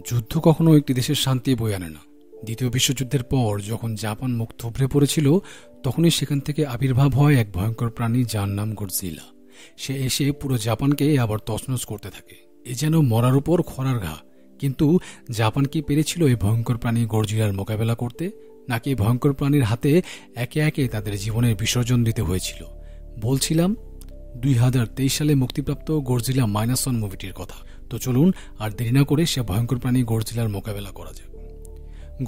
যুদ্ধ কখনো একটি দেশের শান্তি বয়ে আনে না। দ্বিতীয় বিশ্বযুদ্ধের পর যখন জাপান মুখ থুবড়ে পড়েছিল, তখনই সেখান থেকে আবির্ভাব হয় এক ভয়ঙ্কর প্রাণী যার নাম গডজিলা। সে এসে পুরো জাপানকে আবার তছনছ করতে থাকে। এ যেন মরার উপর খরার ঘা। কিন্তু জাপান কি পেরেছিল এই ভয়ঙ্কর প্রাণী গডজিলার মোকাবেলা করতে, নাকি এই ভয়ঙ্কর প্রাণীর হাতে একে একে তাদের জীবনের বিসর্জন দিতে হয়েছিল? বলছিলাম 2023 সালে মুক্তিপ্রাপ্ত গডজিলা -1 মুভিটির কথা। তো চলুন আর দেরি না করে সে ভয়ঙ্কর প্রাণী গডজিলার মোকাবেলা করা যাক।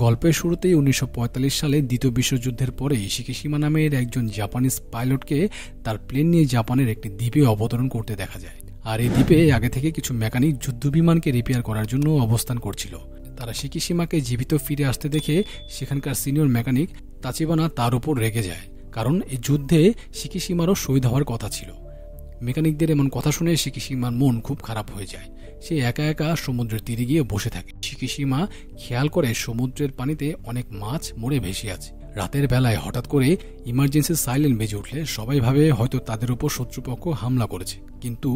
গল্পের শুরুতেই 1945 সালে দ্বিতীয় বিশ্বযুদ্ধের পরেই শিকিশিমা নামের একজন জাপানিজ পাইলটকে তার প্লেন নিয়ে জাপানের একটি দ্বীপে অবতরণ করতে দেখা যায়। আর এই দ্বীপে আগে থেকে কিছু মেকানিক যুদ্ধবিমানকে রিপেয়ার করার জন্য অবস্থান করছিল। তারা শিকিশিমাকে জীবিত ফিরে আসতে দেখে সেখানকার সিনিয়র মেকানিক তাচিবানা তার উপর রেগে যায়, কারণ এই যুদ্ধে শিকিশিমারও শহীদ হওয়ার কথা ছিল। মেকানিকদের এমন কথা শুনে শিকিশিমার মন খুব খারাপ হয়ে যায়। সে একা একা সমুদ্রের তীরে গিয়ে বসে থাকে। শিকিশিমা খেয়াল করে সমুদ্রের পানিতে অনেক মাছ মরে ভেসে আছে। রাতের বেলায় হঠাৎ করে ইমার্জেন্সি সাইলেন্ট বেজে উঠলে সবাই ভাবে হয়তো তাদের উপর শত্রুপক্ষ হামলা করেছে, কিন্তু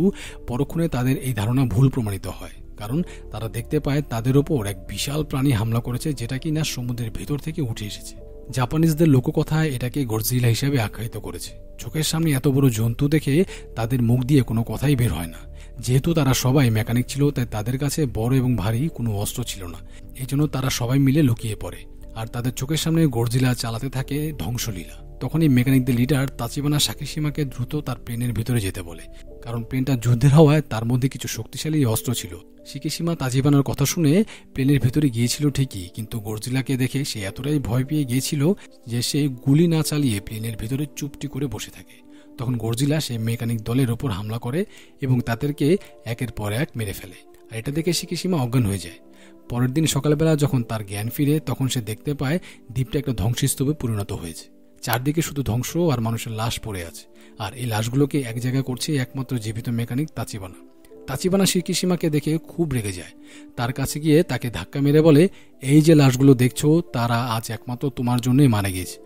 পরক্ষণে তাদের এই ধারণা ভুল প্রমাণিত হয়, কারণ তারা দেখতে পায় তাদের ওপর এক বিশাল প্রাণী হামলা করেছে, যেটা কিনা সমুদ্রের ভেতর থেকে উঠে এসেছে। জাপানিজদের লোককথায় এটাকে গডজিলা হিসেবে আখ্যায়িত করেছে। চোখের সামনে এত বড় জন্তু দেখে তাদের মুখ দিয়ে কোনো কথাই বের হয় না। যেহেতু তারা সবাই মেকানিক ছিল, তাই তাদের কাছে বড় এবং ভারী কোনো অস্ত্র ছিল না। এই জন্য তারা সবাই মিলে লুকিয়ে পড়ে, আর তাদের চোখের সামনে গডজিলা চালাতে থাকে ধ্বংসলীলা। তখনই মেকানিকদের লিডার তাচিবানা শিকিশিমাকে দ্রুত তার প্লেনের ভিতরে যেতে বলে, কারণ প্লেনটা যুদ্ধের হওয়ায় তার মধ্যে কিছু শক্তিশালী অস্ত্র ছিল। শিকিশিমা তাচিবানার কথা শুনে প্লেনের ভেতরে গিয়েছিল ঠিকই, কিন্তু গডজিলাকে দেখে সে এতটাই ভয় পেয়ে গিয়েছিল যে সে গুলি না চালিয়ে প্লেনের ভেতরে চুপটি করে বসে থাকে। তখন গডজিলা সে মেকানিক দলের ওপর হামলা করে এবং তাদেরকে একের পর এক মেরে ফেলে। আর এটা দেখে শিকিশিমা অজ্ঞান হয়ে যায়। পরের দিন সকালবেলা যখন তার জ্ঞান ফিরে, তখন সে দেখতে পায় দ্বীপটা একটা ধ্বংসস্তূপে পরিণত হয়েছে। চারদিকে শুধু ধ্বংস আর মানুষের লাশ পড়ে আছে, আর এই লাশগুলোকে এক জায়গায় করছে একমাত্র জীবিত মেকানিক তাচিবানা। তাচিবানা শিকিশিমাকে দেখে খুব রেগে যায়। তার কাছে গিয়ে তাকে ধাক্কা মেরে বলে, এই যে লাশগুলো দেখছো, তারা আজ একমাত্র তোমার জন্যই মারা গিয়েছে।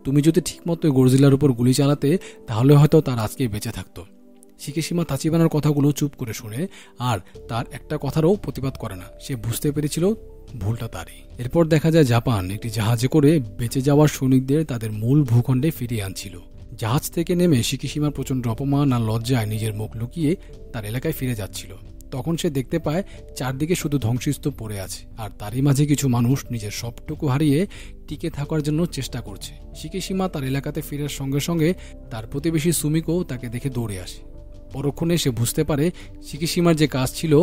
তুমি যদি ঠিকমতো গডজিলার উপর গুলি চালাতে, তাহলে হয়তো তার আজকে বেঁচে থাকতো। শিকিশিমা তাচিবানার কথাগুলো চুপ করে শুনে, আর তার একটা কথারও প্রতিবাদ করে না। সে বুঝতে পেরেছিল ভুলটা তারই। এরপর দেখা যায় জাপান একটি জাহাজে করে বেঁচে যাওয়ার সৈনিকদের তাদের মূল ভূখণ্ডে ফিরিয়ে আনছিল। জাহাজ থেকে নেমে শিকিশিমা প্রচণ্ড অপমান আর লজ্জায় নিজের মুখ লুকিয়ে তার এলাকায় ফিরে যাচ্ছিল। তখন সে দেখতে পায় চারদিকে শুধু ধ্বংসস্তূপ পড়ে আছে, আর তারই মাঝে কিছু মানুষ নিজের সবটুকু হারিয়ে টিকে থাকার জন্য চেষ্টা করছে। শিকিশিমা তার এলাকাতে ফেরার সঙ্গে সঙ্গে তার প্রতিবেশী সুমিকো তাকে দেখে দৌড়ে আসে। পরক্ষণে সে বুঝতে পারে শিকিশিমার যে কাজ ছিল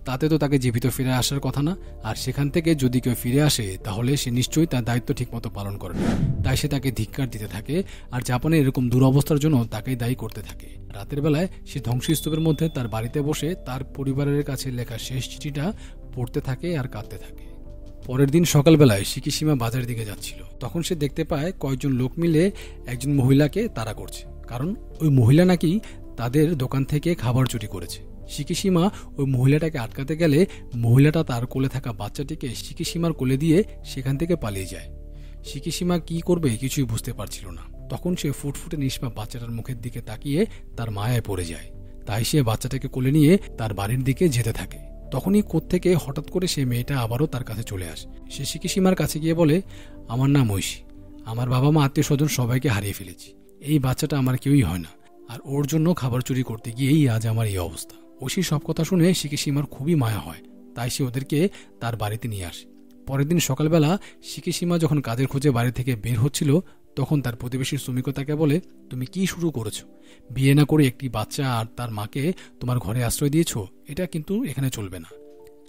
তাতে তো তাকে জীবিত ফিরে আসার কথা না, আর সেখান থেকে যদি কেউ ফিরে আসে তাহলে সে নিশ্চয়ই তার দায়িত্ব ঠিকমতো পালন করে না। তাই সে তাকে ধিক্কার দিতে থাকে, আর জাপানের এরকম দুরবস্থার জন্য তাকেই দায়ী করতে থাকে। রাতের বেলায় সে ধ্বংসস্তূপের মধ্যে তার বাড়িতে বসে তার পরিবারের কাছে লেখা শেষ চিঠিটা পড়তে থাকে আর কাঁদতে থাকে। পরের দিন সকালবেলায় শিকিশিমা বাজারের দিকে যাচ্ছিল। তখন সে দেখতে পায় কয়েকজন লোক মিলে একজন মহিলাকে তাড়া করছে, কারণ ওই মহিলা নাকি তাদের দোকান থেকে খাবার চুরি করেছে। শিকিশিমা ওই মহিলাটাকে আটকাতে গেলে মহিলাটা তার কোলে থাকা বাচ্চাটিকে শিকিশিমার কোলে দিয়ে সেখান থেকে পালিয়ে যায়। শিকিশিমা কি করবে কিছুই বুঝতে পারছিল না। তখন সে ফুটফুটে নিষ্পাপ বাচ্চাটার মুখের দিকে তাকিয়ে তার মায়ায় পড়ে যায়। তাই সে বাচ্চাটাকে কোলে নিয়ে তার বাড়ির দিকে যেতে থাকে। তখনই কোত্থেকে হঠাৎ করে সে মেয়েটা আবারও তার কাছে চলে আসে। সে শিকিশিমার কাছে গিয়ে বলে, আমার নাম ঐশী, আমার বাবা মা আত্মীয় স্বজন সবাইকে হারিয়ে ফেলেছি। এই বাচ্চাটা আমার কেউই হয় না, আর ওর জন্য খাবার চুরি করতে গিয়েই আজ আমার এই অবস্থা। ঐশী সব কথা শুনে শিকিশিমার খুবই মায়া হয়, তাই সে ওদেরকে তার বাড়িতে নিয়ে আসে। পরের দিন সকালবেলা শিকিশিমা যখন কাজের খোঁজে বাড়ি থেকে বের হচ্ছিল, তখন তার প্রতিবেশী সুমিকো তাকে বলে, তুমি কি শুরু করেছো? বিয়ে না করে একটি বাচ্চা আর তার মাকে তোমার ঘরে আশ্রয় দিয়েছো, এটা কিন্তু এখানে চলবে না।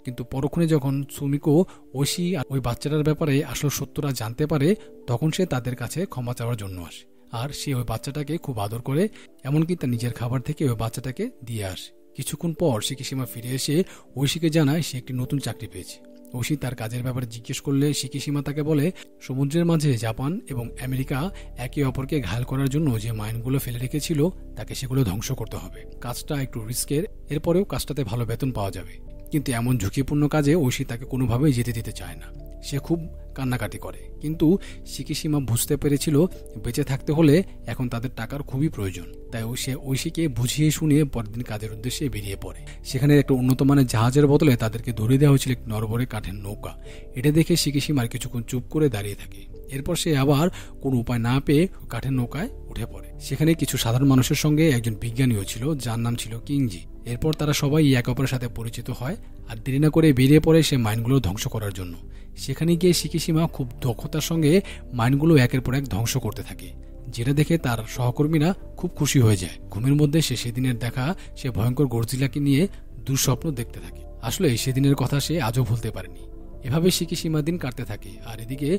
কিন্তু পরক্ষণে যখন সুমিকো ঐশী আর ওই বাচ্চাটার ব্যাপারে আসল সত্যটা জানতে পারে, তখন সে তাদের কাছে ক্ষমা চাওয়ার জন্য আসে। আর সে ওই বাচ্চাটাকে খুব আদর করে, এমনকি তার নিজের খাবার থেকে ওই বাচ্চাটাকে দিয়ে আসে। কিছুক্ষণ পর শিকিশিমা ফিরে এসে ঐশীকে জানায় সে একটি নতুন চাকরি পেয়েছে। ঐশী তার কাজের ব্যাপারে জিজ্ঞেস করলে শিকিশিমা তাকে বলে, সমুদ্রের মাঝে জাপান এবং আমেরিকা একে অপরকে ঘায়াল করার জন্য যে মাইনগুলো ফেলে রেখেছিল তাকে সেগুলো ধ্বংস করতে হবে। কাজটা একটু রিস্কের, এরপরেও কাজটাতে ভালো বেতন পাওয়া যাবে। কিন্তু এমন ঝুঁকিপূর্ণ কাজে ঐশী তাকে কোনোভাবেই যেতে দিতে চায় না। সে খুব কান্নাকাটি করে, কিন্তু শিকিশিমা বুঝতে পেরেছিল বেঁচে থাকতে হলে এখন তাদের টাকার খুবই প্রয়োজন। তাই সে ঐশীকে বুঝিয়ে শুনিয়ে পরের দিন কাজের উদ্দেশ্যে বেরিয়ে পড়ে। সেখানে একটা উন্নত মানের জাহাজের বদলে তাদেরকে ধরে দেওয়া হয়েছিল একটি নরবরে কাঠের নৌকা। এটা দেখে শিকিশিমার কিছুক্ষণ চুপ করে দাঁড়িয়ে থাকে। এরপর সে আবার কোনো উপায় না পেয়ে কাঠের নৌকায় উঠে পড়ে। সেখানে কিছু সাধারণ মানুষের সঙ্গে একজন বিজ্ঞানীও ছিল, যার নাম ছিল কিংজি। এরপর তারা সবাই একে অপরের সাথে পরিচিত হয় আর দেরি না করে বেরিয়ে পড়ে সে মাইনগুলো ধ্বংস করার জন্য। সেখানে গিয়ে শিকিশিমা খুব দক্ষতার সঙ্গে মাইনগুলো একের পর এক ধ্বংস করতে থাকে, যেটা দেখে তার সহকর্মীরা খুব খুশি হয়ে যায়। ঘুমের মধ্যে সে সেদিনের দেখা সে ভয়ঙ্কর গডজিলাকে নিয়ে দুঃস্বপ্ন দেখতে থাকে। আসলে সেদিনের কথা সে আজও ভুলতে পারেনি। এভাবে শিকিশিমা দিন কাটতে থাকে, আর এদিকে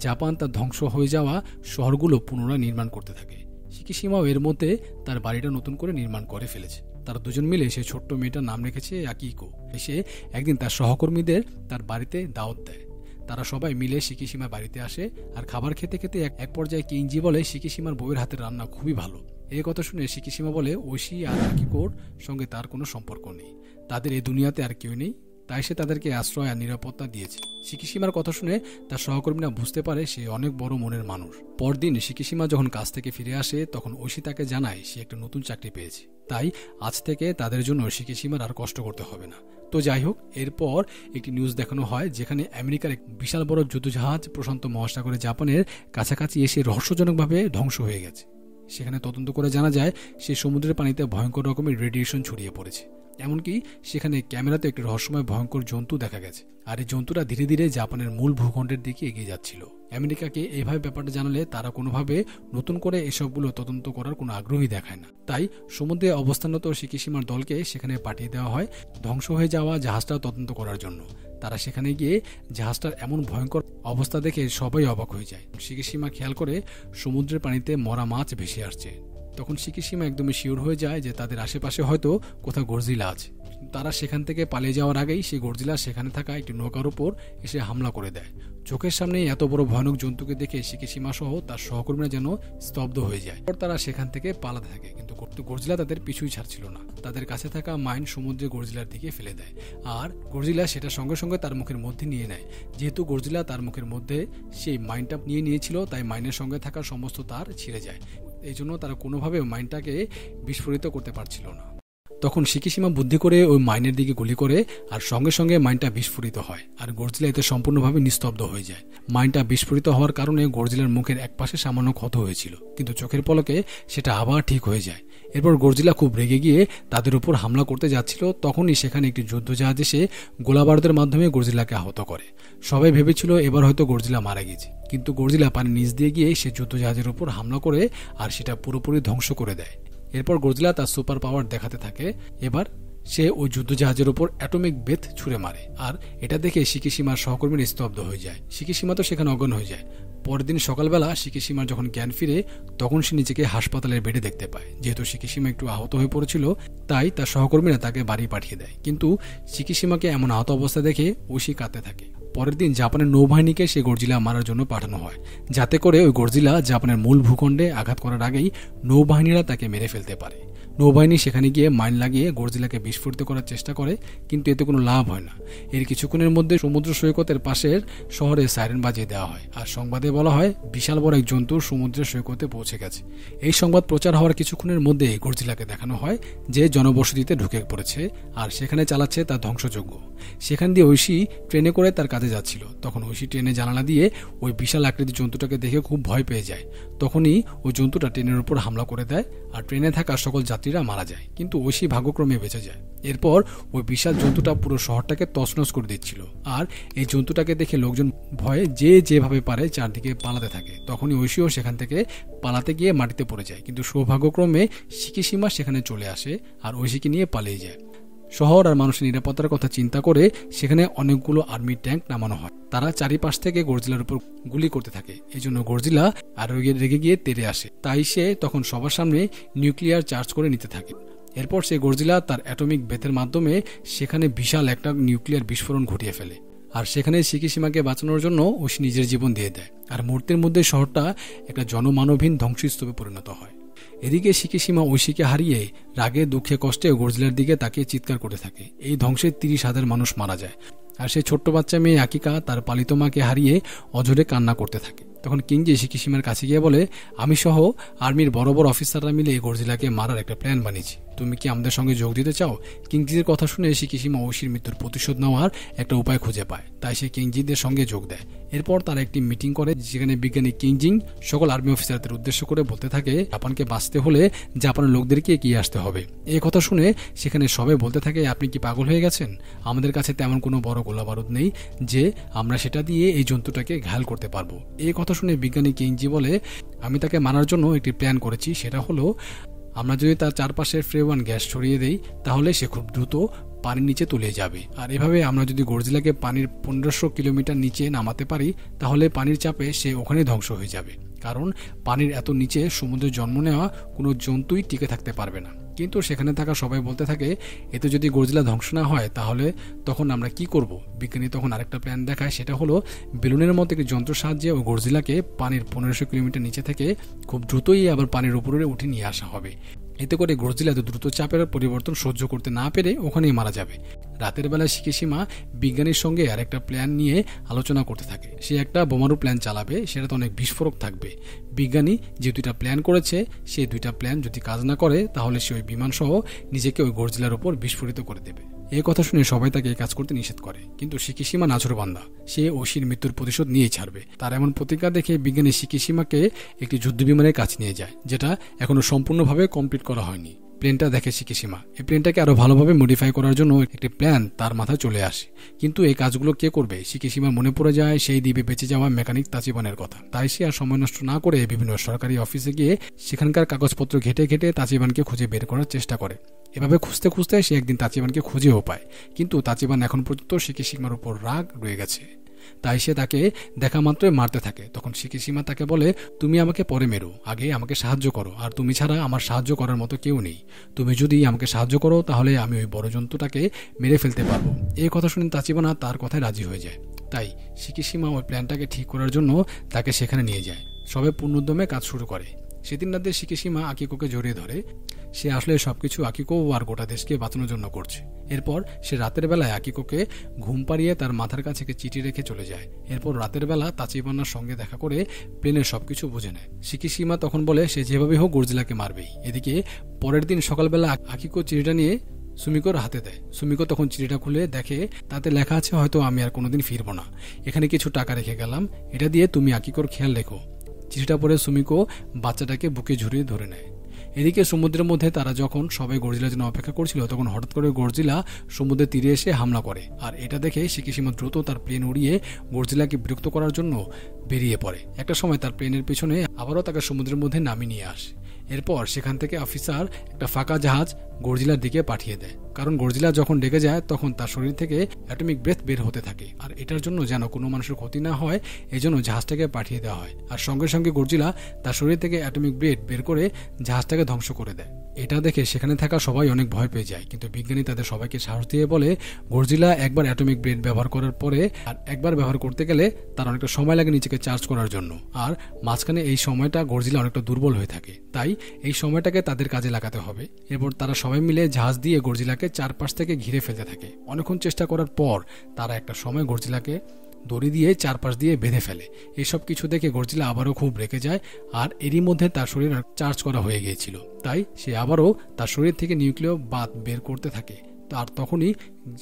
জাপান তার ধ্বংস হয়ে যাওয়া শহরগুলো পুনরায় নির্মাণ করতে থাকে। শিকিশিমাও এর মধ্যে তার বাড়িটা নতুন করে নির্মাণ করে ফেলেছে। তারা দুজন মিলে সে ছোট্ট মেয়েটার নাম রেখেছে আকিকো। সে একদিন তার সহকর্মীদের তার বাড়িতে দাওয়াত দেয়। তারা সবাই মিলে শিকিশিমা বাড়িতে আসে আর খাবার খেতে খেতে এক পর্যায়ে কিঞ্জি বলে শিকিশিমার বউয়ের হাতের রান্না খুবই ভালো। এই কথা শুনে শিকিশিমা বলে ঐশী আর আকিকোর সঙ্গে তার কোনো সম্পর্ক নেই, তাদের এই দুনিয়াতে আর কেউ নেই, তাই সে তাদেরকে আশ্রয় আর নিরাপত্তা দিয়েছে। শিকিশিমার কথা শুনে তার সহকর্মীরা বুঝতে পারে সে অনেক বড় মনের মানুষ। পরদিন শিকিশিমা যখন কাজ থেকে ফিরে আসে তখন ঐশী তাকে জানায় সে একটা নতুন চাকরি পেয়েছে, তাই আজ থেকে তাদের জন্য শিকিশিমার আর কষ্ট করতে হবে না। তো যাই হোক, এরপর একটি নিউজ দেখানো হয় যেখানে আমেরিকার এক বিশাল বড় যুদ্ধজাহাজ প্রশান্ত মহাসাগরে জাপানের কাছাকাছি এসে রহস্যজনকভাবে ধ্বংস হয়ে গেছে। সেখানে তদন্ত করে জানা যায় সে সমুদ্রের পানিতে ভয়ঙ্কর রকমের রেডিয়েশন ছড়িয়ে পড়েছে। এমনকি সেখানে ক্যামেরাতে একটি রহস্যময় ভয়ঙ্কর জন্তু দেখা গেছে, আর এই জন্তুরা ধীরে ধীরে জাপানের মূল ভূখণ্ডের দিকে এগিয়ে যাচ্ছিল। আমেরিকাকে এইভাবে ব্যাপারটা জানালে তারা কোনোভাবে নতুন করে এসবগুলো তদন্ত করার কোনো আগ্রহী দেখায় না। তাই সমুদ্রে অবস্থানরত শিকিশিমার দলকে সেখানে পাঠিয়ে দেওয়া হয় ধ্বংস হয়ে যাওয়া জাহাজটা তদন্ত করার জন্য। তারা সেখানে গিয়ে জাহাজটার এমন ভয়ঙ্কর অবস্থা দেখে সবাই অবাক হয়ে যায়। শিকিশিমা খেয়াল করে সমুদ্রের পানিতে মরা মাছ ভেসে আসছে। তখন শিকিশিমা একদমই শিওর হয়ে যায় যে তাদের আশেপাশে হয়তো কোথাও গডজিলা আছে। তারা সেখান থেকে পালিয়ে যাওয়ার আগেই সেই গডজিলা সেখানে থাকা একটি নৌকার উপর এসে হামলা করে দেয়। চোখের সামনে এত বড় ভয়ানক জন্তুকে দেখে শিকিশিমা সহ তার সহকর্মীরা যেন স্তব্ধ হয়ে যায়। তারা সেখান থেকে পালাতে থাকে, কিন্তু গডজিলা তাদের পিছুই ছাড়ছিল না। তাদের কাছে থাকা মাইন সমুদ্রে গডজিলার দিকে ফেলে দেয়, আর গডজিলা সেটা সঙ্গে সঙ্গে তার মুখের মধ্যে নিয়ে নেয়। যেহেতু গডজিলা তার মুখের মধ্যে সেই মাইনটা নিয়ে নিয়েছিল, তাই মাইনের সঙ্গে থাকা সমস্ত তার ছিঁড়ে যায়। এই জন্য তারা কোনোভাবে মাইনটাকে বিস্ফোরিত করতে পারছিল না। তখন শিকিশিমা বুদ্ধি করে ওই মাইনের দিকে গুলি করে, আর সঙ্গে সঙ্গে মাইনটা বিস্ফোরিত হয়, আর গডজিলা এতে সম্পূর্ণভাবে নিস্তব্ধ হয়ে যায়। মাইনটা বিস্ফোরিত হওয়ার কারণে গডজিলার মুখের এক পাশে সামান্য ক্ষত হয়েছিল, কিন্তু চোখের পলকে সেটা আবার ঠিক হয়ে যায়। এরপর গডজিলা খুব রেগে গিয়ে তাদের উপর হামলা করতে যাচ্ছিল। তখনই সেখানে একটি যুদ্ধজাহাজ এসে গোলাবারুদের মাধ্যমে গডজিলাকে আহত করে। সবাই ভেবেছিল এবার হয়তো গডজিলা মারা গেছে, কিন্তু গডজিলা পানির নিচ দিয়ে গিয়ে সে যুদ্ধজাহাজের উপর হামলা করে আর সেটা পুরোপুরি ধ্বংস করে দেয়। এরপর গডজিলা তার সুপার পাওয়ার দেখাতে থাকে। এবার সে ওই যুদ্ধজাহাজের উপর অ্যাটমিক বেথ ছুঁড়ে মারে, আর এটা দেখে শিকিশিমার সহকর্মীরা স্তব্ধ হয়ে যায়। শিকিশিমা তো সেখানে অজ্ঞান হয়ে যায়। পরের দিন সকালবেলা শিকিশিমার যখন জ্ঞান ফিরে, তখন সে নিজেকে হাসপাতালের বেডে দেখতে পায়। যেহেতু শিকিশিমা একটু আহত হয়ে পড়েছিল, তাই তার সহকর্মীরা তাকে বাড়ি পাঠিয়ে দেয়। কিন্তু শিকিশিমাকে এমন আহত অবস্থা দেখে ঐশী কাঁদতে থাকে। পরের দিন জাপানের নৌবাহিনীকে সে গডজিলা মারার জন্য পাঠানো হয়, যাতে করে ওই গডজিলা জাপানের মূল ভূখণ্ডে আঘাত করার আগেই নৌবাহিনীরা তাকে মেরে ফেলতে পারে। নৌবাহিনী সেখানে গিয়ে মাইন লাগিয়ে গডজিলাকে বিস্ফোরিত করার চেষ্টা করে, কিন্তু এতে কোনো লাভ হয় না। এর কিছুক্ষণের মধ্যে সমুদ্র সৈকতের পাশের শহরে সাইরেন বাজিয়ে দেওয়া হয়, আর সংবাদে বলা হয় বিশাল বড় এক জন্তু সমুদ্রের সৈকতে পৌঁছে গেছে। এই সংবাদ প্রচার হওয়ার কিছুক্ষণের মধ্যে গডজিলাকে দেখানো হয় যে জনবসতিতে ঢুকে পড়েছে আর সেখানে চালাচ্ছে তার ধ্বংসযজ্ঞ। সেখান দিয়ে ঐশী ট্রেনে করে তার কাজে যাচ্ছিল। তখন ঐশী ট্রেনে জানালা দিয়ে ওই বিশাল আকৃতির জন্তুটাকে দেখে খুব ভয় পেয়ে যায়। তখনই ওই জন্তুটা ট্রেনের উপর হামলা করে দেয়, আর ট্রেনে থাকা সকল যাত্রীরা মারা যায়, কিন্তু ঐশী ভাগ্যক্রমে বেঁচে যায়। এরপর ওই বিশাল জন্তুটা পুরো শহরটাকে তছনছ করে দিচ্ছিল, আর এই জন্তুটাকে দেখে লোকজন ভয়ে যে যেভাবে পারে চারদিকে পালাতে থাকে। তখনই ঐশীও সেখান থেকে পালাতে গিয়ে মাটিতে পড়ে যায়, কিন্তু সৌভাগ্যক্রমে শিকিশিমা সেখানে চলে আসে আর ঐশীকে নিয়ে পালিয়ে যায়। শহর আর মানুষের নিরাপত্তার কথা চিন্তা করে সেখানে অনেকগুলো আর্মি ট্যাঙ্ক নামানো হয়। তারা চারিপাশ থেকে গডজিলার উপর গুলি করতে থাকে। এই জন্য গডজিলা আর রেগে গিয়ে তেড়ে আসে, তাই সে তখন সবার সামনে নিউক্লিয়ার চার্জ করে নিতে থাকে। এরপর সে গডজিলা তার অ্যাটমিক বেথের মাধ্যমে সেখানে বিশাল একটা নিউক্লিয়ার বিস্ফোরণ ঘটিয়ে ফেলে, আর সেখানে শিকিশিমাকে বাঁচানোর জন্য ঐশী নিজের জীবন দিয়ে দেয়। আর মুহূর্তের মধ্যে শহরটা একটা জনমানবহীন ধ্বংসস্তূপে পরিণত হয়। এদিকে শিকিশিমা ঐশীকে হারিয়ে রাগে দুঃখে কষ্টে গডজিলার দিকে তাকিয়ে চিৎকার করতে থাকে। এই ধ্বংসে 30,000 মানুষ মারা যায়। আর সেই ছোট্ট বাচ্চা মেয়ে আকিকা তার পালিত মাকে হারিয়ে অঝরে কান্না করতে থাকে। তখন কিংজি শিকিশিমার কাছে গিয়ে বলে, আমি সহ আর্মির বড় বড় অফিসাররা মিলে গডজিলাকে মারার একটা প্ল্যান বানিয়েছি, তুমি কি আমাদের সঙ্গে যোগ দিতে চাও? কিংজির কথা শুনে শিকিশিমা ঐশীর মৃত্যুর প্রতিশোধ নেওয়ার একটা উপায় খুঁজে পায়, তাই সে কিংজিদের সঙ্গে যোগ দেয়। এরপর তারা একটি মিটিং করে, যেখানে বিজ্ঞানী কিংজিং সকল আর্মি অফিসারদের উদ্দেশ্য করে বলতে থাকে, জাপানকে বাঁচতে হলে জাপানের লোকদেরকে এগিয়ে আসতে হবে। এই কথা শুনে সেখানে সবাই বলতে থাকে, আপনি কি পাগল হয়ে গেছেন? আমাদের কাছে তেমন কোনো বড় গোলা বারুদ নেই যে আমরা সেটা দিয়ে এই জন্তুটাকে ঘায়াল করতে পারবো। এই কথা শুনে বিজ্ঞানী কিংজি বলে, আমি তাকে মারার জন্য একটি প্ল্যান করেছি, সেটা হলো আমরা যদি তার চারপাশে ফ্রেওয়ান গ্যাস ছড়িয়ে দেই তাহলে সে খুব দ্রুত পানির নিচে তলিয়ে যাবে। আর এভাবে আমরা যদি গডজিলাকে পানির 1500 কিলোমিটার নিচে নামাতে পারি তাহলে পানির চাপে সে ওখানেই ধ্বংস হয়ে যাবে, কারণ পানির এত নিচে সমুদ্রে জন্ম নেওয়া কোনো জন্তুই টিকে থাকতে পারবে না। কিন্তু সেখানে থাকা সবাই বলতে থাকে, এতে যদি গডজিলা ধ্বংস না হয় তাহলে তখন আমরা কি করব? বিজ্ঞানী তখন আরেকটা প্ল্যান দেখায়, সেটা হলো বেলুনের মতো একটি যন্ত্রের সাহায্যে ওই গডজিলাকে পানির 1500 কিলোমিটার নিচে থেকে খুব দ্রুতই আবার পানির উপরে উঠে নিয়ে আসা হবে। এতে করে গডজিলা এত দ্রুত চাপের পরিবর্তন সহ্য করতে না পেরে ওখানেই মারা যাবে। রাতের বেলা শিকিশিমা বিজ্ঞানীর সঙ্গে আরেকটা প্ল্যান নিয়ে আলোচনা করতে থাকে। সে একটা বোমারু প্ল্যান চালাবে, সেটাতে অনেক বিস্ফোরক থাকবে। বিজ্ঞানী যে দুইটা প্ল্যান করেছে, সেই দুইটা প্ল্যান যদি কাজ না করে তাহলে সে ওই বিমান সহ নিজেকে ওই গডজিলার উপর বিস্ফোরিত করে দেবে। এই কথা শুনে সবাই তাকে এই কাজ করতে নিষেধ করে, কিন্তু শিকিশিমা নাছোড়বান্দা, সে ঐশীর মৃত্যুর প্রতিশোধ নিয়েই ছাড়বে। তার এমন প্রতিজ্ঞা দেখে বিজ্ঞানী শিকিশিমাকে একটি যুদ্ধবিমানের কাছে নিয়ে যায়, যেটা এখনো সম্পূর্ণভাবে কমপ্লিট করা হয়নি। প্লেনটা দেখে শিকিশিমা এই প্লেনটাকে আরো ভালোভাবে মডিফাই করার জন্য একটি প্ল্যান তার মাথায় চলে আসে, কিন্তু এই কাজগুলো কে করবে? শিকিশিমার মনে পড়ে যায় সেই দ্বীপে বেঁচে যাওয়া মেকানিক তাচিবানের কথা। তাই সে আর সময় নষ্ট না করে বিভিন্ন সরকারি অফিসে গিয়ে সেখানকার কাগজপত্র ঘেটে ঘেটে তাচিবানকে খুঁজে বের করার চেষ্টা করে। এভাবে খুঁজতে খুঁজতে সে একদিন তাচিবানকে খুঁজেও পায়, কিন্তু তাচিবান এখন পর্যন্ত শিকিশিমার উপর রাগ রয়ে গেছে। তাই সে তাকে দেখা মাত্রই মারতে থাকে। তখন শিকিশিমা তাকে বলে, তুমি আমাকে পরে মেরো, আগে আমাকে সাহায্য করো, আর তুমি ছাড়া আমার সাহায্য করার মতো কেউ নেই। তুমি যদি আমাকে সাহায্য করো তাহলে আমি ওই বড় জন্তুটাকে মেরে ফেলতে পারবো। এই কথা শুনে তাচিবানা তার কথায় রাজি হয়ে যায়। তাই শিকিশিমা ওই প্ল্যানটাকে ঠিক করার জন্য তাকে সেখানে নিয়ে যায়। সবে পূর্ণোদ্যমে কাজ শুরু করে। সেদিন রাতে শিকিশিমা আকিকোকে জড়িয়ে ধরে। সে আসলে সবকিছু আকিকো আর গোটা দেশকে বাঁচানোর জন্য করছে। এরপর সে রাতের বেলায় আকিকোকে ঘুম পাড়িয়ে তার মাথার কাছে চিঠি রেখে চলে যায়। এরপর রাতের বেলা তাচিবানার সঙ্গে দেখা করে প্লেনের সবকিছু বুঝে নেয়। শিকিশিমা তখন বলে সে যেভাবে হোক গডজিলাকে মারবেই। এদিকে পরের দিন সকালবেলা আকিকো চিঠিটা নিয়ে সুমিকোর হাতে দেয়। সুমিকো তখন চিঠিটা খুলে দেখে তাতে লেখা আছে, হয়তো আমি আর কোনোদিন ফিরবো না, এখানে কিছু টাকা রেখে গেলাম, এটা দিয়ে তুমি আকিকোর খেয়াল রেখো। চিঠিটা পড়ে সুমিকো বাচ্চাটাকে বুকে ঝুরিয়ে ধরে নেয়। এদিকে সমুদ্রের মধ্যে তারা যখন সবাই গডজিলার জন্য অপেক্ষা করছিল তখন হঠাৎ করে গডজিলা সমুদ্রের তীরে এসে হামলা করে। আর এটা দেখে শিকিশিমা দ্রুত তার প্লেন উড়িয়ে গডজিলাকে বিরক্ত করার জন্য বেরিয়ে পড়ে। একটা সময় তার প্লেনের পেছনে আবারও তাকে সমুদ্রের মধ্যে নামিয়ে নিয়ে আসে। এরপর সেখান থেকে অফিসার একটা ফাঁকা জাহাজ গডজিলার দিকে পাঠিয়ে দেয়, কারণ গডজিলা যখন ডেকে যায় তখন তার শরীর থেকে অ্যাটমিক ব্রেথ বের হতে থাকে। আর এটার জন্য যেন কোনো মানুষের ক্ষতি না হয় এজন্য জাহাজটাকে পাঠিয়ে দেওয়া হয়। আর সঙ্গে সঙ্গে গডজিলা তার শরীর থেকে অ্যাটমিক ব্রেথ বের করে জাহাজটাকে ধ্বংস করে দেয়। এটা দেখে সেখানে থাকা সবাই অনেক ভয় পেয়ে যায়, কিন্তু বিজ্ঞানী তাদের সবাইকে সাহস দিয়ে বলে, গডজিলা একবার অ্যাটমিক ব্রেথ ব্যবহার করার পরে আর একবার ব্যবহার করতে গেলে তার অনেকটা সময় লাগে নিজেকে চার্জ করার জন্য। আর মাঝখানে এই সময়টা গডজিলা অনেকটা দুর্বল হয়ে থাকে, তাই এই সময়টাকে তাদের কাজে লাগাতে হবে। এরপর তারা সবাই মিলে জাহাজ দিয়ে গডজিলাকে চারপাশ থেকে ঘিরে ফেলতে থাকে। অনেকক্ষণ চেষ্টা করার পর তারা একটা সময় গডজিলাকে দড়ি দিয়ে চারপাশ দিয়ে বেঁধে ফেলে। এসব কিছু দেখে গডজিলা আবারও খুব রেগে যায়, আর এরই মধ্যে তার শরীর চার্জ করা হয়ে গিয়েছিল, তাই সে আবারও তার শরীর থেকে নিউক্লিয় বাত বের করতে থাকে। আর তখনই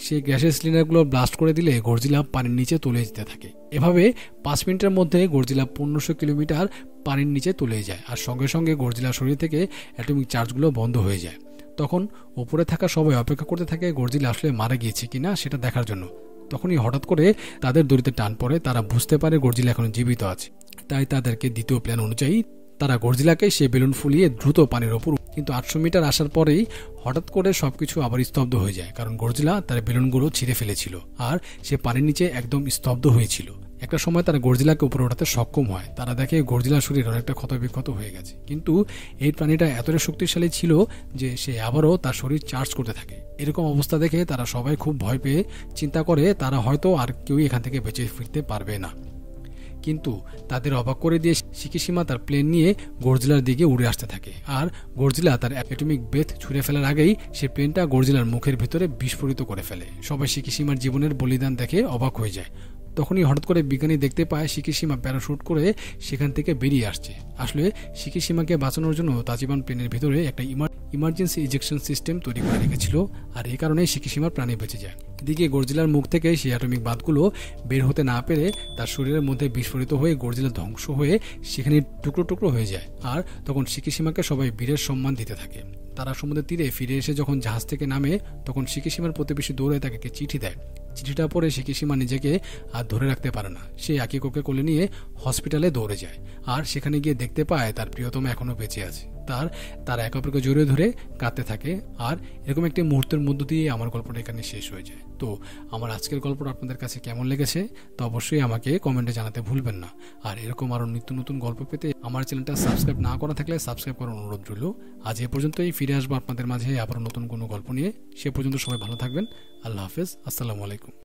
সে গ্যাসের সিলিন্ডারগুলো ব্লাস্ট করে দিলে গডজিলা পানির নিচে তলে যেতে থাকে। এভাবে 5 মিনিটের মধ্যে গডজিলা 1500 কিলোমিটার পানির নিচে তলে যায়। আর সঙ্গে সঙ্গে গডজিলার শরীর থেকে অ্যাটমিক চার্জগুলো বন্ধ হয়ে যায়। তখন ওপরে থাকা সবাই অপেক্ষা করতে থাকে গডজিলা আসলে মারা গিয়েছে কিনা সেটা দেখার জন্য। তখনই হঠাৎ করে তাদের দড়িতে টান পড়ে, তারা বুঝতে পারে গডজিলা এখন জীবিত আছে। তাই তাদেরকে দ্বিতীয় প্ল্যান অনুযায়ী তারা গডজিলাকে সে বেলুন ফুলিয়ে দ্রুত পানির ওপর, কিন্তু 800 মিটার আসার পরেই হঠাৎ করে সবকিছু আবার স্তব্ধ হয়ে যায়, কারণ গডজিলা তার বেলুনগুলো ছিঁড়ে ফেলেছিল আর সে পানির নিচে একদম স্তব্ধ হয়েছিল। একটা সময় তারা গডজিলাকে উপরে ওঠাতে সক্ষম হয়। তারা দেখে গডজিলার শরীর অনেকটা ক্ষতবিক্ষত হয়ে গেছে, কিন্তু এই প্রাণীটা এতটা শক্তিশালী ছিল যে সে আবারও তার শরীর চার্জ করতে থাকে। এরকম অবস্থা দেখে তারা সবাই খুব ভয় পেয়ে চিন্তা করে তারা হয়তো আর কেউই এখান থেকে বেঁচে ফিরতে পারবে না। কিন্তু তাদের অবাক করে দিয়ে শিকিশিমা তার প্লেন নিয়ে গডজিলার দিকে উড়ে আসতে থাকে। আর গডজিলা তার অ্যাটমিক বেথ ছুঁড়ে ফেলার আগেই সে প্লেনটা গডজিলার মুখের ভিতরে বিস্ফোরিত করে ফেলে। সবাই শিকিশিমার জীবনের বলিদান দেখে অবাক হয়ে যায়। তখনই হঠাৎ করে বিজ্ঞানী দেখতে পায় শিকিশিমা প্যারাশুট করে সেখান থেকে বেরিয়ে আসছে। আসলে শিকিশিমাকে বাঁচানোর জন্য তাচিবান প্লেনের ভিতরে একটা ইমার্জেন্সি ইজেকশন সিস্টেম তৈরি করে রেখেছিল, আর এই কারণেই শিকিশিমার প্রাণী বেঁচে যায়। এদিকে গডজিলার মুখ থেকে সেই অ্যাটমিক বাঁধগুলো বের হতে না পেরে তার শরীরের মধ্যে বিস্ফোরিত হয়ে গডজিলা ধ্বংস হয়ে সেখানে টুকরো টুকরো হয়ে যায়। আর তখন শিকিশিমাকে সবাই বীরের সম্মান দিতে থাকে। তারা সমুদ্রের তীরে ফিরে এসে যখন জাহাজ থেকে নামে তখন শিকিশিমার প্রতিবেশী দৌড়ে তাকে চিঠি দেয়। চিঠিটা পড়ে শিকিশিমা নিজেকে আর ধরে রাখতে পারে না। সে আকিকোকে কোলে নিয়ে হসপিটালে দৌড়ে যায়, আর সেখানে গিয়ে দেখতে পায় তার প্রিয়তম এখনো বেঁচে আছে। তার একে অপরকে জড়িয়ে ধরে কাঁদতে থাকে। আর এরকম একটি মুহূর্তের মধ্য দিয়ে আমার গল্পটা এখানে শেষ হয়ে যায়। তো আমার আজকের গল্পটা আপনাদের কাছে কেমন লেগেছে তো অবশ্যই আমাকে কমেন্টে জানাতে ভুলবেন না। আর এরকম আরও নিত্য নতুন গল্প পেতে আমার চ্যানেলটা সাবস্ক্রাইব না করা থাকলে সাবস্ক্রাইব করার অনুরোধ রইল। আজ এ পর্যন্তই, ফিরে আসবো আপনাদের মাঝে আবার নতুন কোনো গল্প নিয়ে। সে পর্যন্ত সবাই ভালো থাকবেন। আল্লাহ হাফেজ, আসসালামু আলাইকুম।